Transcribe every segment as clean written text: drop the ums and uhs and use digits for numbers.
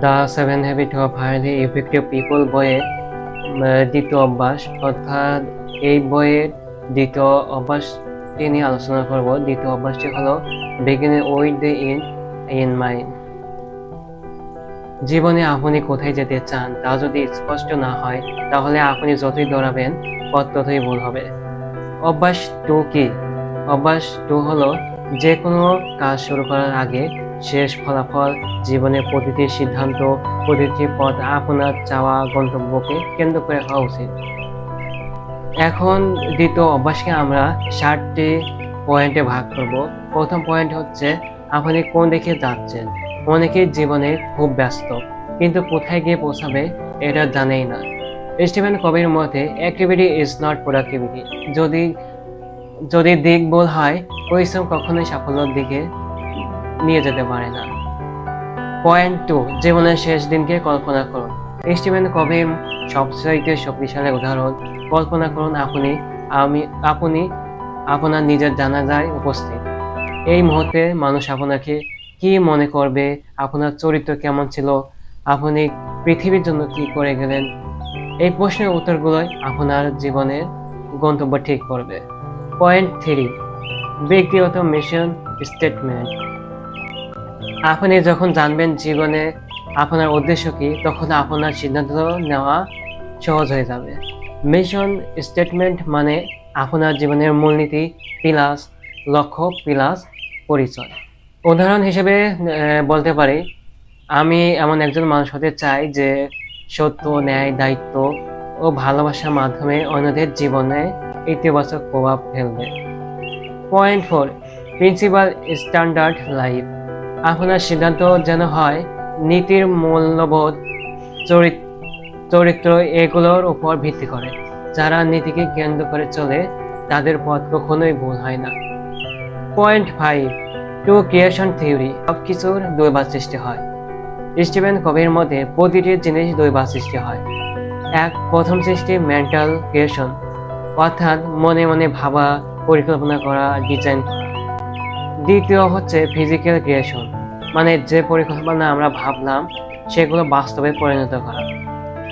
The seven habit of highly effective people বইয়ে দ্বিতীয় অভ্যাস, অর্থাৎ এই বইয়ের দ্বিতীয় অভ্যাসটি নিয়ে আলোচনা করব। দ্বিতীয় অভ্যাসটি হলো begin with the end in mind. জীবনে আপনি কোথায় যেতে চান তা যদি স্পষ্ট না হয়, তাহলে আপনি যতই দৌড়াবেন পথ ততই ভুল হবে। অভ্যাস 2 কি? অভ্যাস 2 হলো যে কোনো কাজ শুরু করার আগে শেষ ফলাফল, জীবনের প্রতিটি সিদ্ধান্ত, প্রতিটি পথ আপনার চাওয়া গন্তব্যকে কেন্দ্র করে হওয়া উচিত। এখন দ্বিতীয় অভ্যাসকে আমরা 7টি পয়েন্টে ভাগ করব। প্রথম পয়েন্ট হচ্ছে আপনি কোন দিকে যাচ্ছেন। অনেকেই জীবনে খুব ব্যস্ত, কিন্তু কোথায় গিয়ে পৌঁছাবে এটা জানেই না। স্টিফেন কবির মতে অ্যাক্টিভিটি ইজ নট প্রোডাক্টিভিটি। যদি যদি দিক ভুল হয়, পরিশ্রম কখনোই সাফল্যের দিকে নিয়ে যেতে পারে না। পয়েন্ট 2, জীবনের শেষ দিনকে কল্পনা করুন। স্টিফেন কবির সবচাইতে শক্তিশালী উদাহরণ। কল্পনা করুন আপনি আপনার নিজের জানাজায় উপস্থিত। এই মুহূর্তে মানুষ আপনাকে কি মনে করবে, আপনার চরিত্র কেমন ছিল, আপনি পৃথিবীর জন্য কি করে গেলেন। এই প্রশ্নের উত্তরগুলোই আপনার জীবনের গন্তব্য ঠিক করবে। পয়েন্ট 3, ব্যক্তিগত মিশন স্টেটমেন্ট। আপনি যখন জানবেন জীবনে আপনার উদ্দেশ্য কি, তখন আপনার সিদ্ধান্ত নেওয়া সহজ হয়ে যাবে। মিশন স্টেটমেন্ট মানে আপনার জীবনের মূলনীতি প্লাস লক্ষ্য প্লাস পরিচয়। উদাহরণ হিসেবে বলতে পারি, আমি এমন একজন মানুষ হতে চাই যে সত্য, ন্যায়, দায়িত্ব ও ভালোবাসার মাধ্যমে অন্যদের জীবনে ইতিবাচক প্রভাব ফেলবে। Point 4, principal standard life. আপনার সিদ্ধান্ত যেন হয় নীতির, মূল্যবোধ, চরিত্র এগুলোর উপর ভিত্তি করে। যারা নীতিকে কেন্দ্র করে চলে তাদের পথ কখনোই ভুল হয় না। Point 5, two creation theory. সবকিছুর দুইবার সৃষ্টি হয়। স্টিফেন কবির মতে প্রতিটি জিনিস দুইবার সৃষ্টি হয়। প্রথম সৃষ্টি মেন্টাল ক্রিয়েশন, অর্থাৎ মনে মনে ভাবা, পরিকল্পনা করা, ডিজাইন করা। দ্বিতীয় হচ্ছে ফিজিক্যাল ক্রিয়েশন, মানে যে পরিকল্পনা আমরা ভাবলাম সেগুলো বাস্তবে পরিণত করা।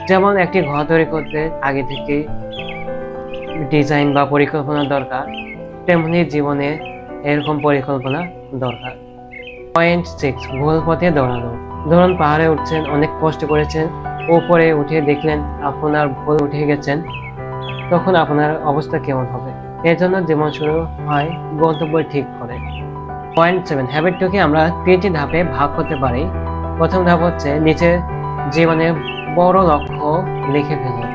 যেমন একটি ঘর তৈরি করতে আগে থেকে ডিজাইন বা পরিকল্পনা দরকার, তেমনি জীবনে এরকম পরিকল্পনা দরকার। পয়েন্ট 6, ভুল পথে দৌড়ানো। ধরুন পাহাড়ে উঠছেন, অনেক কষ্ট করেছেন, উপরে উঠে দেখলেন আপনার ভুল উঠে গেছেন, তখন আপনার অবস্থা কেমন হবে? এর জন্য জীবন শুরু হয় গন্তব্য ঠিক করে। পয়েন্ট 7, হ্যাবিটটাকে আমরা 3টি ধাপে ভাগ করতে পারি। প্রথম ধাপ হচ্ছে নিচে জীবনের বড় লক্ষ্য লিখে ফেলুন।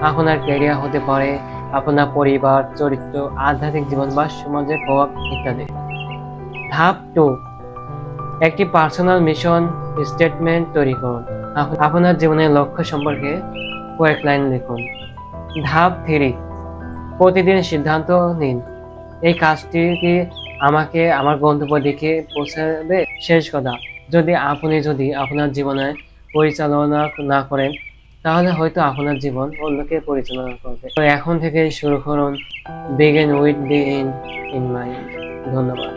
আপনার ক্যারিয়ার হতে পারে, আপনার পরিবার, চরিত্র, আধ্যাত্মিক জীবন বা সমাজের প্রভাব ইত্যাদি। ধাপ 2, একটি পার্সোনাল মিশন স্টেটমেন্ট তৈরি করুন। আপনার জীবনের লক্ষ্য সম্পর্কে কয়েক লাইন লিখুন। ধাপ 3, প্রতিদিন সিদ্ধান্ত নিন, এই কাজটি কি আমাকে আমার গন্তব্য দিকে পৌঁছাবে। শেষ কথা, যদি আপনার জীবনে পরিচালনা না করেন, তাহলে হয়তো আপনার জীবন অন্যকে পরিচালনা করবে। তো এখন থেকে শুরু করুন, begin with the end in mind. ধন্যবাদ।